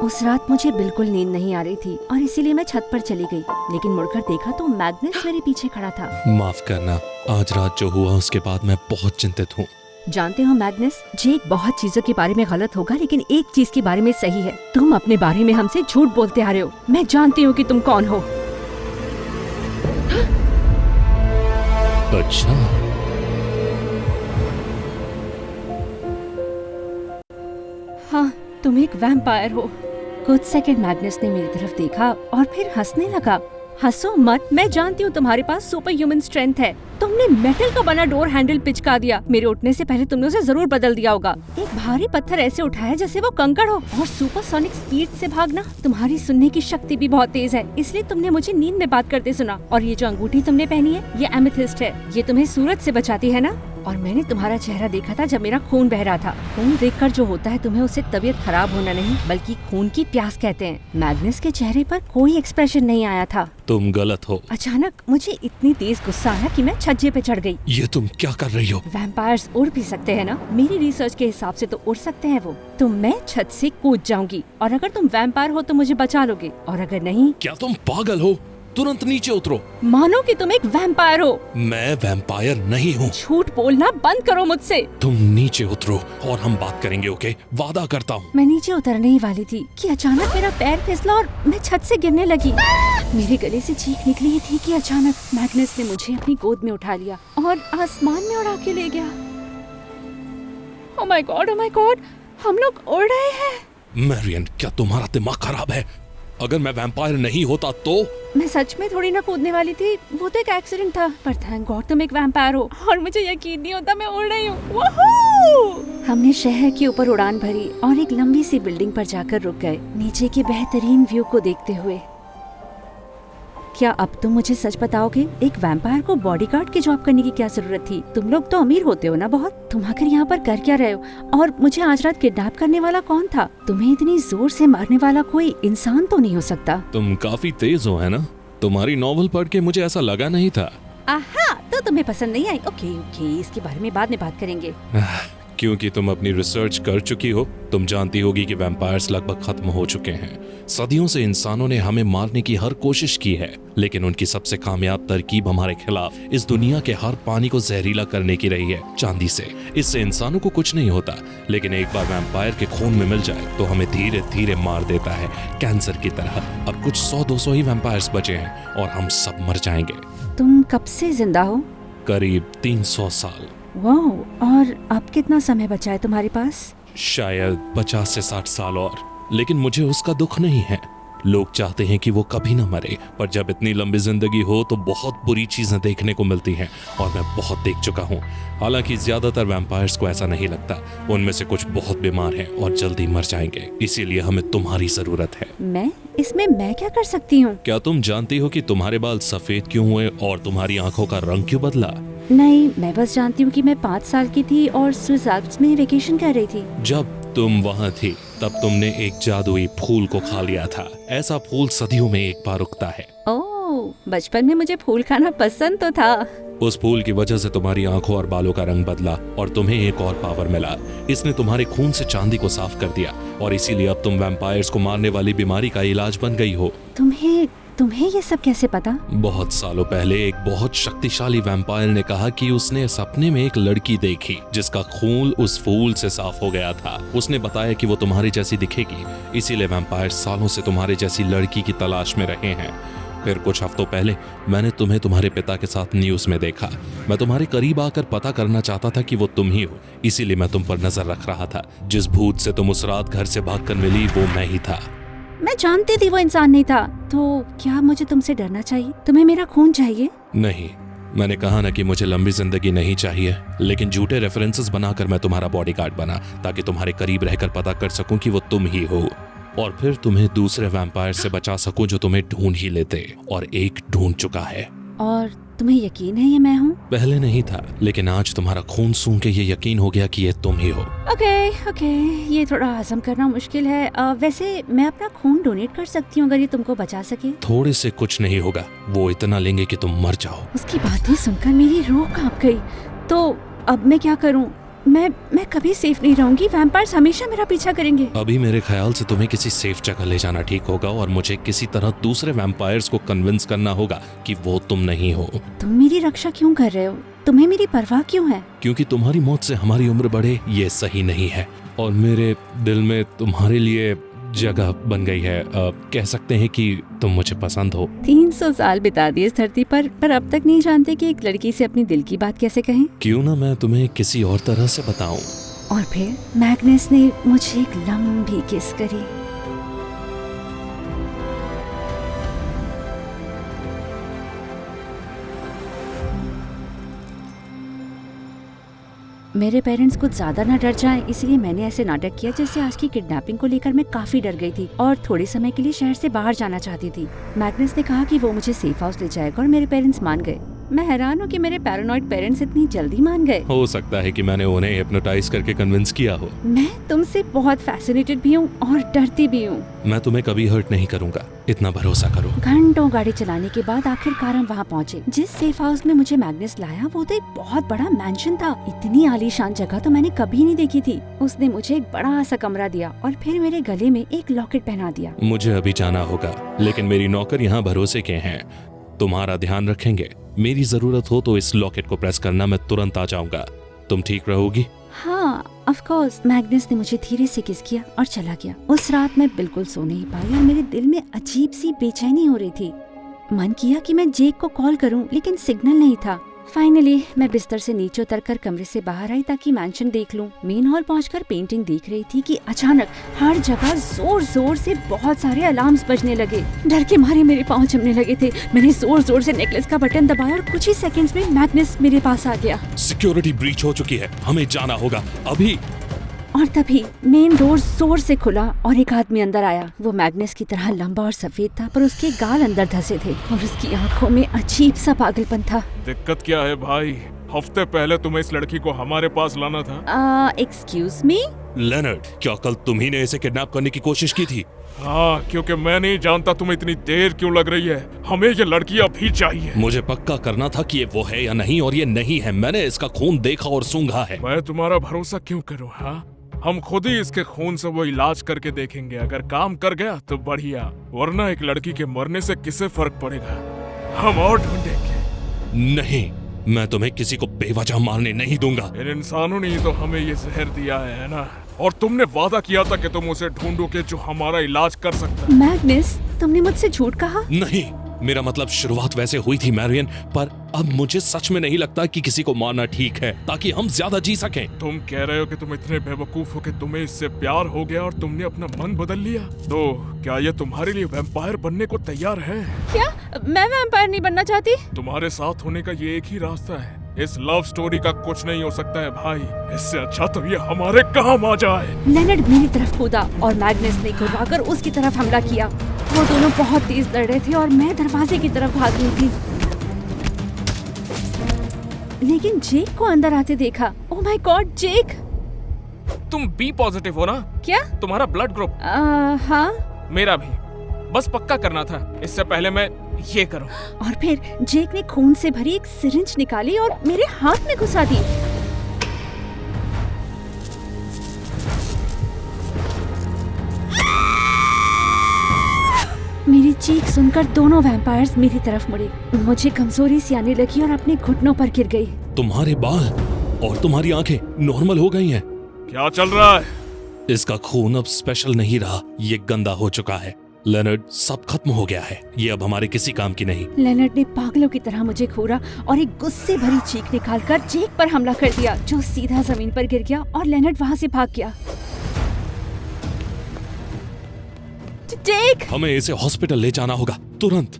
उस रात मुझे बिल्कुल नींद नहीं आ रही थी और इसीलिए मैं छत पर चली गई, लेकिन मुड़कर देखा तो मैग्नस मेरे पीछे खड़ा था। माफ करना, आज रात जो हुआ उसके बाद मैं बहुत चिंतित हूँ। जानते हो मैग्नस, जेक बहुत चीजों के बारे में गलत होगा, लेकिन एक चीज के बारे में सही है। तुम अपने बारे में हमसे झूठ बोलते आ रहे हो। मैं जानती हूँ कि तुम कौन हो। अच्छा, हाँ, तुम एक वैम्पायर हो। कुछ सेकंड मैग्नस ने मेरी तरफ देखा और फिर हंसने लगा। हंसो मत, मैं जानती हूँ तुम्हारे पास सुपर ह्यूमन स्ट्रेंथ है। तुमने मेटल का बना डोर हैंडल पिचका दिया। मेरे उठने से पहले तुमने उसे जरूर बदल दिया होगा। एक भारी पत्थर ऐसे उठाया जैसे वो कंकड़ हो, और सुपरसोनिक स्पीड से भागना। तुम्हारी सुनने की शक्ति भी बहुत तेज है, इसलिए तुमने मुझे नींद में बात करते सुना। और ये जो अंगूठी तुमने पहनी है, ये एमेथिस्ट है। ये तुम्हें सूरज से बचाती है ना? और मैंने तुम्हारा चेहरा देखा था जब मेरा खून बह रहा था। खून देखकर जो होता है तुम्हें उससे तबीयत खराब होना नहीं, बल्कि खून की प्यास कहते हैं। मैग्नस के चेहरे पर कोई एक्सप्रेशन नहीं आया था। तुम गलत हो। अचानक मुझे इतनी तेज गुस्सा आया कि मैं छज्जे पे चढ़ गई। ये तुम क्या कर रही हो? वैम्पायर्स उड़ भी सकते हैं ना? मेरी रिसर्च के हिसाब से तो उड़ सकते हैं वो। तो मैं छत से कूद जाऊंगी, और अगर तुम वैम्पायर हो तो मुझे बचा लोगे, और अगर नहीं। क्या तुम पागल हो? तुरंत नीचे उतरो। मानो कि तुम एक वैम्पायर हो। मैं वैम्पायर नहीं हूँ। झूठ बोलना बंद करो मुझसे। तुम नीचे उतरो और हम बात करेंगे, ओके? वादा करता हूँ। मैं नीचे उतरने ही वाली थी कि अचानक मेरा पैर फिसला और मैं छत से गिरने लगी। मेरे गले से चीख निकली थी कि अचानक मैग्नस ने मुझे अपनी गोद में उठा लिया और आसमान में उड़ा के ले गया। ओह माय गॉड, हम लोग उड़ रहे हैं। मैरियन, क्या तुम्हारा दिमाग खराब है? अगर मैं वैम्पायर नहीं होता तो? मैं सच में थोड़ी ना कूदने वाली थी, वो तो एक एक्सीडेंट था। पर थैंक गॉड तुम एक वैम्पायर हो, और मुझे यकीन नहीं होता मैं उड़ रही हूँ। हमने शहर के ऊपर उड़ान भरी और एक लंबी सी बिल्डिंग पर जाकर रुक गए, नीचे के बेहतरीन व्यू को देखते हुए। क्या अब तुम मुझे सच बताओगे, एक वैम्पायर को बॉडीगार्ड की जॉब करने की क्या जरूरत थी? तुम लोग तो अमीर होते हो ना बहुत। तुम आखिर यहाँ पर कर क्या रहे हो? और मुझे आज रात किडनैप करने वाला कौन था? तुम्हें इतनी जोर से मारने वाला कोई इंसान तो नहीं हो सकता। तुम काफी तेज हो, है ना? तुम्हारी नॉवल पढ़ के मुझे ऐसा लगा नहीं था। आहा, तो तुम्हें पसंद नहीं आई? ओके, इसके बारे में बाद में बात करेंगे। क्योंकि तुम अपनी रिसर्च कर चुकी हो, तुम जानती होगी कि वैम्पायर्स लगभग खत्म हो चुके हैं। सदियों से इंसानों ने हमें मारने की हर कोशिश की है, लेकिन उनकी सबसे कामयाब तरकीब हमारे खिलाफ इस दुनिया के हर पानी को जहरीला करने की रही है, चांदी से। इससे इंसानों को कुछ नहीं होता, लेकिन एक बार वैम्पायर के खून में मिल जाए तो हमें धीरे धीरे मार देता है, कैंसर की तरह। अब कुछ 100-200 ही वैम्पायर्स बचे हैं और हम सब मर जाएंगे। तुम कब से जिंदा हो? करीब 300 साल। वाह, और अब कितना समय बचा है तुम्हारे पास? शायद 50 से 60 साल और, लेकिन मुझे उसका दुख नहीं है। लोग चाहते हैं कि वो कभी न मरे, पर जब इतनी लंबी जिंदगी हो तो बहुत बुरी चीजें देखने को मिलती हैं, और मैं बहुत देख चुका हूँ। हालांकि ज्यादातर वैम्पायर्स को ऐसा नहीं लगता, उनमें से कुछ बहुत बीमार हैं और जल्दी मर जाएंगे, इसीलिए हमें तुम्हारी जरूरत है। मैं क्या कर सकती हूँ? क्या तुम जानती हो कि तुम्हारे बाल सफेद क्यों हुए और तुम्हारी आंखों का रंग क्यों बदला? नहीं, मैं बस जानती हूँ कि मैं 5 साल की थी और स्विस एल्प्स में वेकेशन कर रही थी। जब तुम वहाँ थी तब तुमने एक जादुई फूल को खा लिया था। ऐसा फूल सदियों में एक बार उगता है। ओह, बचपन में मुझे फूल खाना पसंद तो था। उस फूल की वजह से तुम्हारी आंखों और बालों का रंग बदला और तुम्हें एक और पावर मिला। इसने तुम्हारे खून से चांदी को साफ कर दिया, और इसीलिए अब तुम वैम्पायर्स को मारने वाली बीमारी का इलाज बन गई हो। तुम्हें ये सब कैसे पता? बहुत सालों पहले एक बहुत शक्तिशाली वैम्पायर ने कहा कि उसने सपने में एक लड़की देखी जिसका खून उस फूल से साफ हो गया था। उसने बताया कि वो तुम्हारी जैसी दिखेगी, इसीलिए वैम्पायर सालों से तुम्हारे जैसी लड़की की तलाश में रहे हैं। फिर कुछ हफ्तों पहले मैंने तुम्हें तुम्हारे पिता के साथ न्यूज़ में देखा। मैं तुम्हारे करीब आकर पता करना चाहता था कि वो तुम ही हो, इसीलिए मैं तुम पर नजर रख रहा था। जिस भूत से तुम उस रात घर से भागकर मिली वो मैं ही था। मैं जानती थी वो इंसान नहीं था। तो क्या मुझे तुमसे डरना चाहिए? तुम्हें मेरा खून चाहिए? नहीं, मैंने कहा ना कि मुझे लंबी जिंदगी नहीं चाहिए, लेकिन झूठे रेफरेंसेस बनाकर मैं तुम्हारा बॉडीगार्ड बना, ताकि तुम्हारे करीब रहकर पता कर सकूं कि वो तुम ही हो, और फिर तुम्हें दूसरे वैम्पायर से बचा सकूं जो तुम्हें ढूंढ ही लेते, और एक ढूंढ चुका है। और तुम्हें यकीन है ये मैं हूँ? पहले नहीं था, लेकिन आज तुम्हारा खून सूंघ के ये यकीन हो गया कि ये तुम ही हो। ओके, ये थोड़ा हजम करना मुश्किल है। वैसे मैं अपना खून डोनेट कर सकती हूँ अगर ये तुमको बचा सके। थोड़े से कुछ नहीं होगा, वो इतना लेंगे कि तुम मर जाओ। उसकी बातें सुनकर मेरी रूह कांप गई। तो अब मैं क्या करूँ? मैं कभी सेफ नहीं रहूंगी। वैम्पायर्स हमेशा मेरा पीछा करेंगे। अभी मेरे ख्याल से तुम्हें किसी सेफ जगह ले जाना ठीक होगा और मुझे किसी तरह दूसरे वैम्पायर्स को कन्विंस करना होगा कि वो तुम नहीं हो। तुम मेरी रक्षा क्यों कर रहे हो? तुम्हें मेरी परवाह क्यों है? क्योंकि तुम्हारी मौत से हमारी उम्र बढ़े ये सही नहीं है और मेरे दिल में तुम्हारे लिए जगह बन गई है। कह सकते हैं कि तुम मुझे पसंद हो। 300 साल बिता दिए इस धरती पर अब तक नहीं जानते कि एक लड़की से अपनी दिल की बात कैसे कहें। क्यों ना मैं तुम्हें किसी और तरह से बताऊं। और फिर मैग्नस ने मुझे एक लंबी किस करी। मेरे पेरेंट्स कुछ ज्यादा न डर जाएं, इसलिए मैंने ऐसे नाटक किया जैसे आज की किडनैपिंग को लेकर मैं काफी डर गई थी और थोड़े समय के लिए शहर से बाहर जाना चाहती थी। मैग्नस ने कहा कि वो मुझे सेफ हाउस ले जाएगा और मेरे पेरेंट्स मान गए। मैं हैरान हूँ कि मेरे पैरानॉइड पेरेंट्स इतनी जल्दी मान गए। हो सकता है कि मैंने उन्हें हिप्नोटाइज करके कन्विंस किया हो। मैं तुमसे बहुत फैसिनेटेड भी हूँ और डरती भी हूँ। मैं तुम्हें कभी हर्ट नहीं करूंगा, इतना भरोसा करो। घंटों गाड़ी चलाने के बाद आखिरकार हम वहाँ पहुँचे। जिस सेफ हाउस में मुझे मैग्नस लाया वो तो एक बहुत बड़ा मैंशन था। इतनी आलीशान जगह तो मैंने कभी नहीं देखी थी। उसने मुझे एक बड़ा सा कमरा दिया और फिर मेरे गले में एक लॉकेट पहना दिया। मुझे अभी जाना होगा, लेकिन मेरी नौकर यहाँ भरोसे के हैं, तुम्हारा ध्यान रखेंगे। मेरी जरूरत हो तो इस लॉकेट को प्रेस करना, मैं तुरंत आ जाऊंगा। तुम ठीक रहोगी? हाँ, ऑफ कोर्स। मैग्नस ने मुझे धीरे से किस किया और चला गया। उस रात मैं बिल्कुल सो नहीं पाई और मेरे दिल में अजीब सी बेचैनी हो रही थी। मन किया कि मैं जेक को कॉल करूं, लेकिन सिग्नल नहीं था। फाइनली मैं बिस्तर से नीचे उतरकर कमरे से बाहर आई ताकि मैंशन देख लूं। मेन हॉल पहुंचकर पेंटिंग देख रही थी कि अचानक हर जगह जोर जोर से बहुत सारे अलार्म्स बजने लगे। डर के मारे मेरे पांव जमने लगे थे। मैंने जोर जोर से नेकलेस का बटन दबाया और कुछ ही सेकंड्स में मैग्नस मेरे पास आ गया। सिक्योरिटी ब्रीच हो चुकी है, हमें जाना होगा अभी। और तभी मेन डोर जोर से खुला और एक आदमी अंदर आया। वो मैग्नस की तरह लंबा और सफेद था, पर उसके गाल अंदर धंसे थे और उसकी आंखों में अजीब सा पागलपन था। दिक्कत क्या है भाई? हफ्ते पहले तुम्हें इस लड़की को हमारे पास लाना था। Excuse me? लेनर्ड, क्या कल तुम्ही ने इसे किडनैप करने की कोशिश की थी? हाँ, क्योंकि मैं नहीं जानता तुम्हें इतनी देर क्यों लग रही है। हमें ये लड़की अभी चाहिए। मुझे पक्का करना था कि ये वो है या नहीं, और ये नहीं है। मैंने इसका खून देखा और सूंघा है। मैं तुम्हारा भरोसा क्यों करूँ? हाँ, हम खुद ही इसके खून से वो इलाज करके देखेंगे। अगर काम कर गया तो बढ़िया, वरना एक लड़की के मरने से किसे फर्क पड़ेगा। हम और ढूंढेंगे। नहीं, मैं तुम्हें किसी को बेवजह मारने नहीं दूंगा। इन इंसानों ने ही तो हमें ये जहर दिया है ना, और तुमने वादा किया था कि तुम उसे ढूंढोगे जो हमारा इलाज कर सकता है। मैग्नस, तुमने मुझसे झूठ कहा? नहीं, मेरा मतलब शुरुआत वैसे हुई थी मैरियन, पर अब मुझे सच में नहीं लगता कि किसी को मारना ठीक है ताकि हम ज्यादा जी सकें। तुम कह रहे हो कि तुम इतने बेवकूफ हो कि तुम्हें इससे प्यार हो गया और तुमने अपना मन बदल लिया? तो क्या ये तुम्हारे लिए वैम्पायर बनने को तैयार है? क्या मैं वैम्पायर नहीं बनना चाहती? तुम्हारे साथ होने का ये एक ही रास्ता है। इस लव स्टोरी का कुछ नहीं हो सकता है भाई। इससे अच्छा तो ये हमारे काम आ जाए। लेनर्ड मेरी तरफ कूदा और मैग्नस ने घुराकर उसकी तरफ हमला किया। वो दोनों बहुत तेज लड़ रहे थे और मैं दरवाजे की तरफ भाग रही थी, लेकिन जेक को अंदर आते देखा। ओह माय गॉड, जेक! तुम बी पॉजिटिव हो ना? क्या? तुम्हारा ब्लड ग्रुप? हाँ। मेरा भी। बस पक्का करना था इससे पहले मैं ये करूं। और फिर जेक ने खून से भरी एक सिरिंज निकाली और मेरे हाथ में घुसा दी। मेरी चीख सुनकर दोनों वैम्पायर्स मेरी तरफ मुड़े। मुझे कमजोरी सी आने लगी और अपने घुटनों पर गिर गई। तुम्हारे बाल और तुम्हारी आंखें नॉर्मल हो गई हैं। क्या चल रहा है? इसका खून अब स्पेशल नहीं रहा, ये गंदा हो चुका है। लेनर्ड, सब खत्म हो गया है, ये अब हमारे किसी काम की नहीं। लेनर्ड ने पागलों की तरह मुझे घूरा और एक गुस्से भरी चीख निकालकर जेक पर हमला कर दिया, जो सीधा जमीन पर गिर गया और लेनर्ड वहाँ से भाग गया। जेक! हमें इसे हॉस्पिटल ले जाना होगा तुरंत।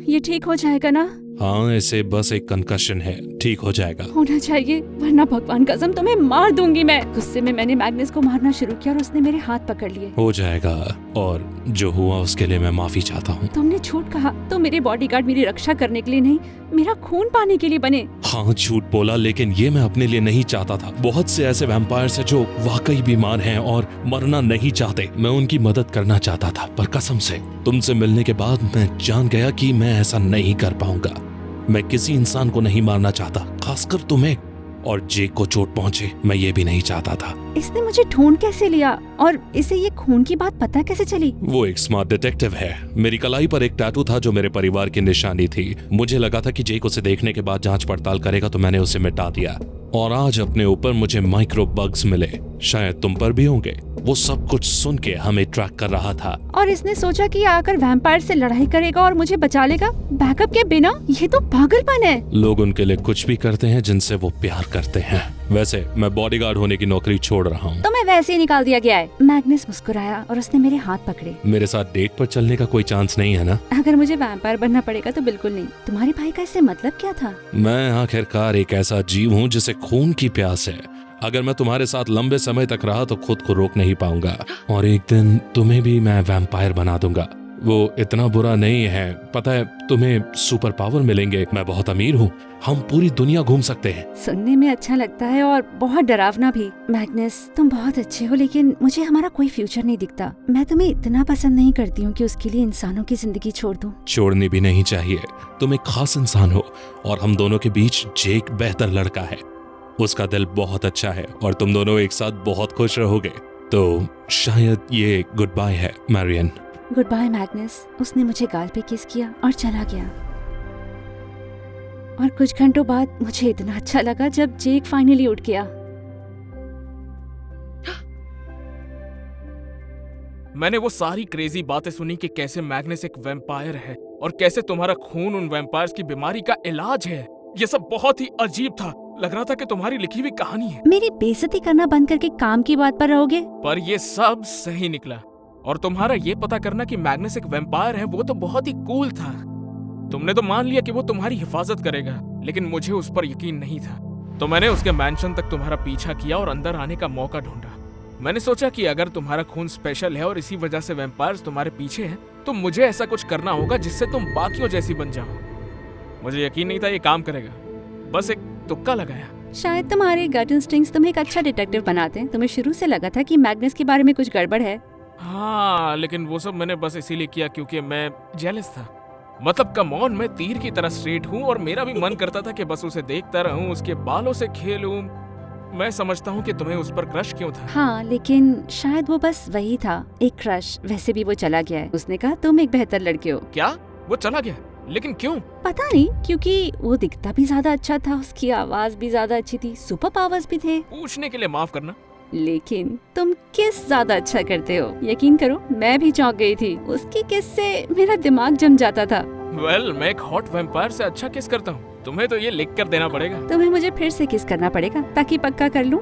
ये ठीक हो जाएगा ना? हाँ, इसे बस एक कंकशन है, ठीक हो जाएगा। होना चाहिए, वरना भगवान कसम तुम्हें मार दूंगी मैं। गुस्से में मैंने मैग्नस को मारना शुरू किया और उसने मेरे हाथ पकड़ लिए। हो जाएगा, और जो हुआ उसके लिए मैं माफी चाहता हूँ। तुमने झूठ कहा तो मेरे बॉडीगार्ड मेरी रक्षा करने के लिए नहीं, मेरा खून पाने के लिए बने। हाँ, झूठ बोला, लेकिन ये मैं अपने लिए नहीं चाहता था। बहुत से ऐसे वैम्पायर्स हैं जो वाकई बीमार हैं और मरना नहीं चाहते। मैं उनकी मदद करना चाहता था, पर कसम से तुमसे मिलने के बाद मैं जान गया कि मैं ऐसा नहीं कर पाऊंगा। मैं किसी इंसान को नहीं मारना चाहता, खासकर तुम्हें। और जेक को चोट पहुंचे मैं ये भी नहीं चाहता था। इसने मुझे ढूंढ कैसे लिया और इसे ये खून की बात पता कैसे चली? वो एक स्मार्ट डिटेक्टिव है। मेरी कलाई पर एक टैटू था जो मेरे परिवार की निशानी थी। मुझे लगा था कि जेक उसे देखने के बाद जांच पड़ताल करेगा, तो मैंने उसे मिटा दिया। और आज अपने ऊपर मुझे माइक्रो बग्स मिले, शायद तुम पर भी होंगे। वो सब कुछ सुन के हमें ट्रैक कर रहा था। और इसने सोचा कि आकर वैम्पायर से लड़ाई करेगा और मुझे बचा लेगा बैकअप के बिना? ये तो पागलपन है। लोग उनके लिए कुछ भी करते हैं जिनसे वो प्यार करते हैं। वैसे मैं बॉडीगार्ड होने की नौकरी छोड़ रहा हूँ। तो मैं वैसे ही निकाल दिया गया है। मैग्नस मुस्कुराया और उसने मेरे हाथ पकड़े। मेरे साथ डेट पर चलने का कोई चांस नहीं है ना? अगर मुझे वैम्पायर बनना पड़ेगा तो बिल्कुल नहीं। तुम्हारे भाई का इससे मतलब क्या था? मैं आखिरकार एक ऐसा जीव हूँ जिसे खून की प्यास है। अगर मैं तुम्हारे साथ लंबे समय तक रहा तो खुद को रोक नहीं पाऊंगा, और एक दिन तुम्हें भी मैं वैम्पायर बना दूंगा। वो इतना बुरा नहीं है, पता है, तुम्हें सुपर पावर मिलेंगे। मैं बहुत अमीर हूँ, हम पूरी दुनिया घूम सकते हैं। सुनने में अच्छा लगता है और बहुत डरावना भी। मैग्नस, तुम बहुत अच्छे हो, लेकिन मुझे हमारा कोई फ्यूचर नहीं दिखता। मैं तुम्हें इतना पसंद नहीं करती हूँ कि उसके लिए इंसानों की जिंदगी छोड़ दूँ। छोड़नी भी नहीं चाहिए। तुम एक खास इंसान हो और हम दोनों के बीच जेक बेहतर लड़का है। उसका दिल बहुत अच्छा है और तुम दोनों एक साथ बहुत खुश रहोगे। तो शायद ये गुड बाय है मैरियन। Goodbye Magnus. उसने मुझे गाल पे किस किया और चला गया। और कुछ घंटों बाद मुझे इतना अच्छा लगा जब जेक फाइनली उठ गया। मैंने वो सारी क्रेजी बातें सुनी कि कैसे मैग्नस एक वैम्पायर है और कैसे तुम्हारा खून उन वैम्पायर्स की बीमारी का इलाज है। ये सब बहुत ही अजीब था। लग रहा था कि तुम्हारी लिखी हुई कहानी है। मेरी बेइज्जती करना बंद करके काम की बात पर रहोगे? पर ये सब सही निकला। और तुम्हारा ये पता करना कि मैग्नस एक वैम्पायर है, वो तो बहुत ही कूल था। तुमने तो मान लिया कि वो तुम्हारी हिफाजत करेगा, लेकिन मुझे उस पर यकीन नहीं था। तो मैंने उसके मैंशन तक तुम्हारा पीछा किया और अंदर आने का मौका ढूंढा। मैंने सोचा कि अगर तुम्हारा खून स्पेशल है और इसी वजह से वैम्पायर्स तुम्हारे पीछे हैं, तो मुझे ऐसा कुछ करना होगा जिससे तुम बाकियों जैसी बन जाओ। मुझे यकीन नहीं था ये काम करेगा, बस एक तुक्का लगाया। शायद तुम्हारे गट इंस्टिंक्ट्स तुम्हें एक अच्छा डिटेक्टिव बनाते हैं। तुम्हें शुरू से लगा था कि मैग्नस के बारे में कुछ गड़बड़ है। हाँ, लेकिन वो सब मैंने बस इसीलिए किया क्योंकि मैं जेलस था। मतलब कम ऑन, मैं तीर की तरह स्ट्रेट हूँ और मेरा भी मन करता था कि बस उसे देखता रहूं, उसके बालों से खेलूं। मैं समझता हूँ कि तुम्हें उस पर क्रश क्यों था। हाँ, लेकिन शायद वो बस वही था, एक क्रश। वैसे भी वो चला गया है। उसने कहा तुम एक बेहतर लड़के हो। क्या? वो चला गया? लेकिन क्यों? पता नहीं, क्योंकि वो दिखता भी ज्यादा अच्छा था, उसकी आवाज भी ज्यादा अच्छी थी, सुपर पावर्स भी थे। पूछने के लिए माफ करना, लेकिन तुम किस ज्यादा अच्छा करते हो। यकीन करो, मैं भी चौंक गई थी। उसकी किस से मेरा दिमाग जम जाता था। मैं एक हॉट वैम्पायर से अच्छा किस करता हूँ। तुम्हें तो ये लिख कर देना पड़ेगा। तुम्हें मुझे फिर से किस करना पड़ेगा ताकि पक्का कर लूं।